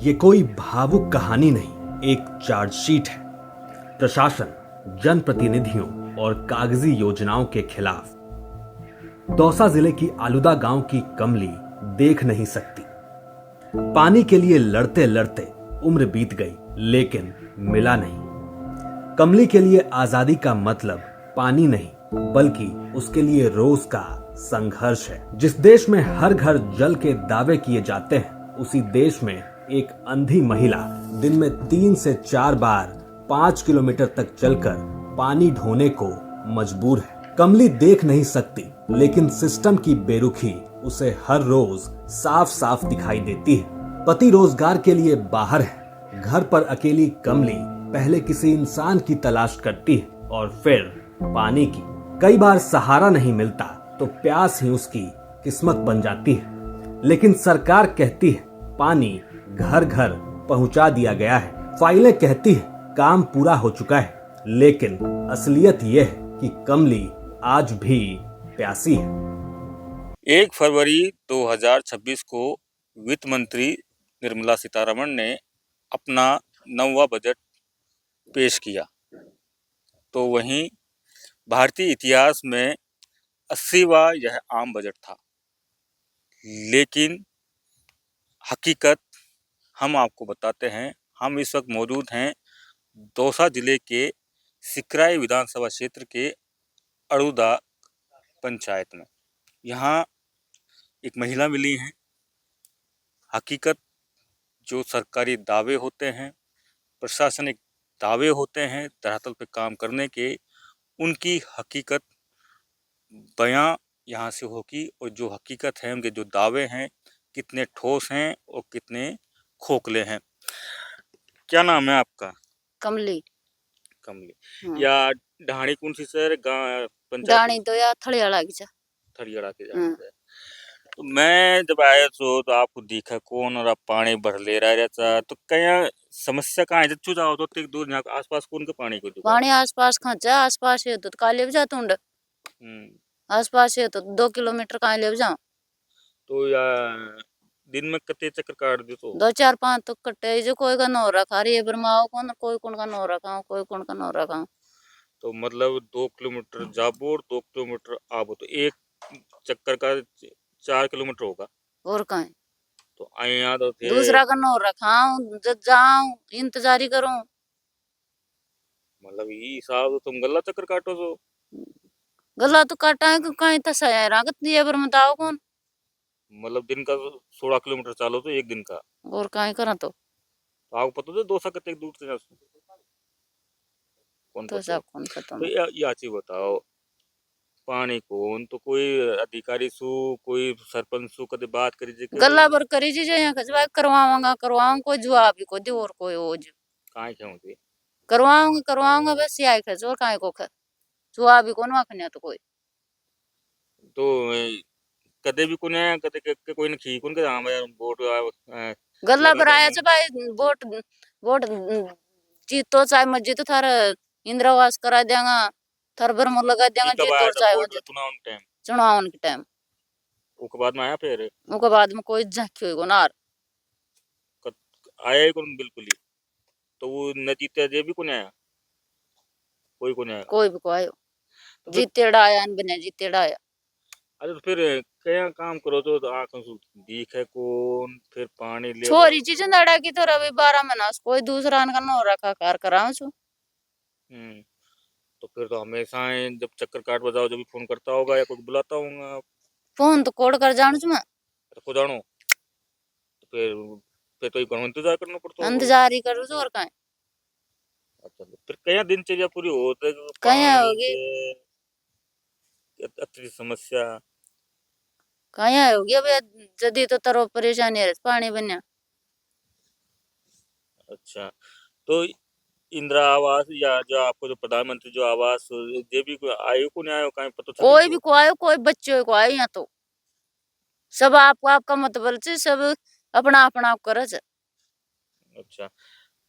ये कोई भावुक कहानी नहीं, एक चार्जशीट है। प्रशासन, जनप्रतिनिधियों और कागजी योजनाओं के खिलाफ। दौसा जिले की आलुदा गांव की कमली देख नहीं सकती। पानी के लिए लड़ते लड़ते उम्र बीत गई, लेकिन मिला नहीं। कमली के लिए आजादी का मतलब पानी नहीं, बल्कि उसके लिए रोज का संघर्ष है। जिस देश में हर घर जल के दावे किए जाते हैं, उसी देश में एक अंधी महिला दिन में 3 से 4 बार 5 किलोमीटर तक चलकर पानी ढोने को मजबूर है। कमली देख नहीं सकती, लेकिन सिस्टम की बेरुखी उसे हर रोज साफ साफ दिखाई देती है। पति रोजगार के लिए बाहर है, घर पर अकेली कमली पहले किसी इंसान की तलाश करती है और फिर पानी की। कई बार सहारा नहीं मिलता तो प्यास ही उसकी किस्मत बन जाती है। लेकिन सरकार कहती है पानी घर घर पहुंचा दिया गया है, फाइलें कहती है काम पूरा हो चुका है, लेकिन असलियत यह है कि कमली आज भी प्यासी है। 1 फरवरी 2026 को वित्त मंत्री निर्मला सीतारमण ने अपना 9वां बजट पेश किया, तो वहीं भारतीय इतिहास में 80वां यह आम बजट था। लेकिन हकीकत हम आपको बताते हैं। हम इस वक्त मौजूद हैं दौसा जिले के सिकराई विधानसभा क्षेत्र के अड़ूदा पंचायत में। यहाँ एक महिला मिली हैं। हकीकत जो सरकारी दावे होते हैं, प्रशासनिक दावे होते हैं धरातल पे काम करने के, उनकी हकीकत बयां यहाँ से होगी। और जो हकीकत है, उनके जो दावे हैं कितने ठोस हैं और कितने खोखले हैं। क्या नाम है आपका? कमली। कमली। या ढाणी कौन सी शहर पंचायत? ढाणी तो या थड़ियाड़ा की जा। थड़ियाड़ा के जाते हैं। तो मैं जब आया तो आपको दिखा कौन और आप पानी भर ले रहा रहता, तो कहीं समस्या कहाँ है? जब जाओ तो एक दूर यहाँ आसपास कौन के पानी को पानी आसपास कहाँ जा? आसपास है तो काले जा तुंड। आसपास है तो 2 किलोमीटर कहाँ ले जाऊं? तो या दिन में कितने चक्कर काट दे? तो 2 4 5 तो कटे जो कोई का नो रखा रे बरमाओ कौन, कोई कौन का नो रखा, कोई कौन का नो रखा। तो मतलब 2 किलोमीटर जाबो और 2 किलोमीटर आबो, तो एक चक्कर का 4 किलोमीटर होगा। और कहाँ तो यहाँ तो थे दूसरा का नो रखा, जब जाऊं इंतजारी करूं। मतलब ये हिसाब तो तुम गला चक्कर काटो तो गला तो काटा है कहीं तो सया रागत दिए पर बताओ कौन। मतलब दिन का 16 किलोमीटर चालो तो एक दिन का। और कहीं करा तो आपको पता तो दोसा कितने दूर से कौन तो पता? सब कौन पता। तो या चीज बताओ, पानी कौन तो कोई अधिकारी सु कोई सरपंच सु कदे बात करी जे गल्ला बर करी जी जो यहाँ खजवा करवाऊंगा करवाऊंगा, कोई जवाब ही को दे और कोई हो जो काहे क्यों होती? करवाऊंगा बस यही खज और काहे को खर जवाब ही कौन वाखने तो कोई। तो कदे भी कोने कदे कोई ने खी कौन के हां भाई वोट गल्ला लगने पर आया देंगे। छ भाई वोट वोट जीतो चाहे मत जीतो थार इंदिरा आवास करा देंगा, थार भरम लगा ये देंगा कब जीतो आया और था चाहे वोट मत जीतो चुनाव टाइम? चुनाव के टाइम। उसके बाद में आया फिर उनके बाद में कोई झांकी हुई नार आया ही कौन बिल्कुल ही। तो वो नतीजा जे भी कौन आया, कोई कौन आया। कोई भी को आयो तो फिर जीतेड़ा आया न बने जीतेड़ा आया। अरे तो फिर क्या काम करो तो आंखों से दिखे कौन, फिर पानी ले छोरी चीज नड़ा की तो रवि 12 महीना कोई दूसरा का नो रखा कार कराऊं छु। तो फिर तो हमेशा जब चक्कर काट बजाओ जब भी फोन करता होगा या कोई बुलाता होगा। फोन तो कोड कर जाऊं छु मैं। तो को जानो तो फिर तो घणो इंतजार करना पड़ता होगा। इंतजार ही करूं छु और काहे। अच्छा तो फिर क्या दिनचर्या पूरी होते कहीं पानी होगी के अतिरिक्त समस्या। कहीं होगी अब जदी तो तरो परेशानी है पानी बन्या। अच्छा तो इंदिरा आवास या जो आपको जो प्रधानमंत्री जो आवास ये भी आयो को नहीं आयो कहीं पता चल कोई भी को आयो कोई बच्चे को आयो यहाँ तो सब आपको आपका मतलब से सब अपना अपना आप करे छे। अच्छा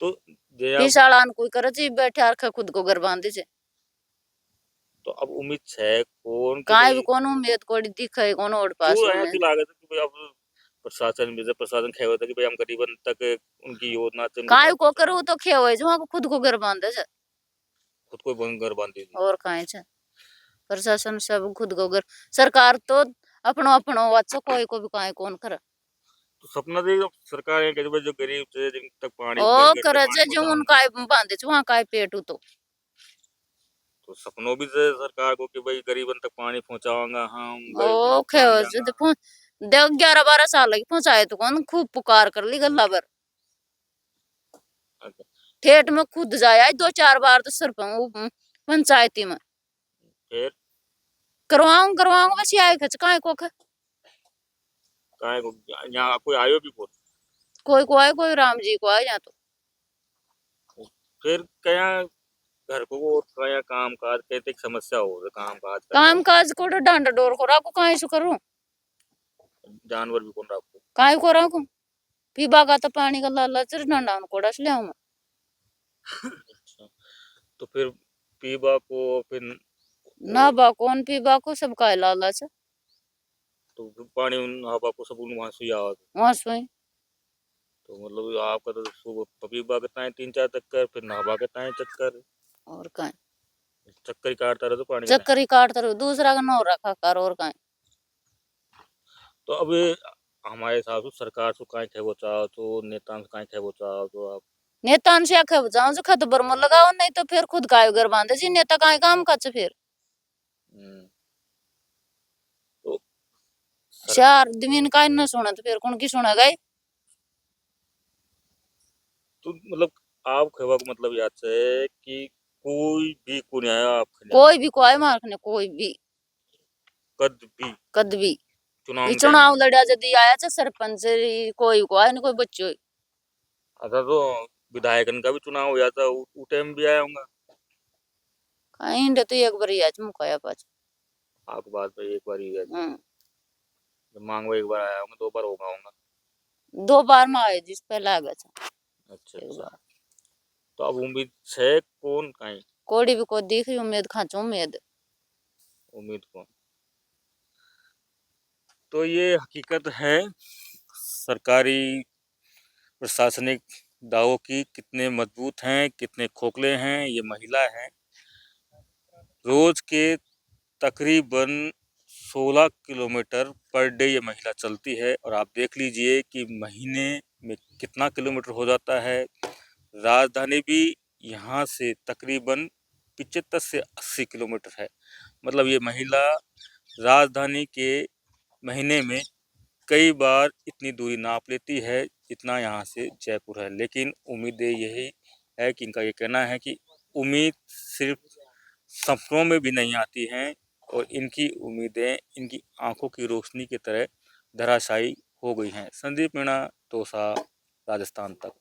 तो जे आप फीसालान कोई करे छे बैठे आरखा खुद को घर बांधे छे। तो अब उम्मीद है कौन कि काहे भाई भी कोनो उम्मीद कोड़ी दिखे कोनो ओड जो पास आया में थी लागत कि भाई अब प्रशासन भी प्रशासन कह होता कि भाई हम गरीबन तक उनकी योजना से काय को करू तो खेवे जो वहाँ खुद को घर बांधे छे खुद को घर बांधी थी। और काहे छे प्रशासन सब खुद को घर सरकार तो अपनो अपनो वाचो कोई को भी काय कौन करे तो सपना दे सरकार है कि भाई जो गरीब थे जिन तक पानी ओ घर घर तक करे पानी छे जो उन पहुंचाऊंगा। काय बांधे छे वहाँ काय पेटू तो सपनों भी से सरकार को कि भाई गरीबन तक पानी पहुंचाऊंगा हम ओ मान खेवे छे जाऊंगा। तो देख 11-12 साल लगी पहुंचाए तो कौन खूब पुकार कर ली गल्ला भर अच्छा, ठेठ में खुद जाया 2-4 बार तो सरपंच पंचायती में फिर करवाऊं बस आए खच काय को ख काहे को यहाँ कोई आयो भी बोल कोई को आए कोई राम जी को आए या तो फिर क्या घर को और क्या काम काज कहते एक समस्या हो रहा काम काज काम काज को तो डांडा डोर को राखो काय सु करूं जानवर भी कौन रखो। काय को राखो पीबा का तो पानी का लालच डांडा को डस ले आऊं अच्छा, तो फिर पीबा को फिर ना बा कौन पीबा को सब काय लालच तो फिर पानी हवा को सब वहां से आवा वहां से तो मतलब आपका तो सुबह पीबा के ताए 3-4 चक्कर फिर नहावा के ताए चक्कर और काय चक्कर ही काटता रहे तो पानी का। चक्कर ही काटता रहो दूसरा का नौ रखा कर और काय तो अब हमारे हिसाब से सरकार से काहे खेबो चाहो तो नेता से काहे खेबो चाहो तो आप नेता से आखे जाऊं जो खत बर्म लगाओ नहीं तो फिर खुद काय घर बांधे जी नेता काय काम कर फिर हम्म, तो सर, चार दिन काय न सुना तो फिर कौन की सुनेगा तो मतलब आप खेबा का मतलब याद है कि कोई भी कोई आया आप कोई भी कोई मारने कोई भी कद भी चुनाव ये में चुनाव लड़ा यदि आया चे सरपंच कोई को आया नहीं कोई बच्चों अच्छा तो विधायकन का भी चुनाव हो जाता वो टाइम भी आया होगा कहीं डे तो एक बार ही आज मुकाया पाच आपके बात पे एक बार ही है मांग एक बार आया होगा 2 बार होगा 2 बार में आए जिस पहले आ गया था अच्छा एक अच्छा बार तो अब उम्मीद है कौन कहीं कोड़ी भी को दिखी उम्मीद खाचो उम्मीद उम्मीद कौन तो ये हकीकत है सरकारी प्रशासनिक दावों की कितने मजबूत हैं कितने खोखले हैं ये महिला है रोज के तकरीबन 16 किलोमीटर पर डे ये महिला चलती है और आप देख लीजिए कि महीने में कितना किलोमीटर हो जाता है। राजधानी भी यहाँ से तकरीबन 75 से 80 किलोमीटर है। मतलब ये महिला राजधानी के महीने में कई बार इतनी दूरी नाप लेती है जितना यहाँ से जयपुर है। लेकिन उम्मीदें यही है कि इनका ये कहना है कि उम्मीद सिर्फ सपनों में भी नहीं आती हैं और इनकी उम्मीदें इनकी आंखों की रोशनी की तरह धराशायी हो गई हैं। संदीप मीणा, दौसा, राजस्थान तक।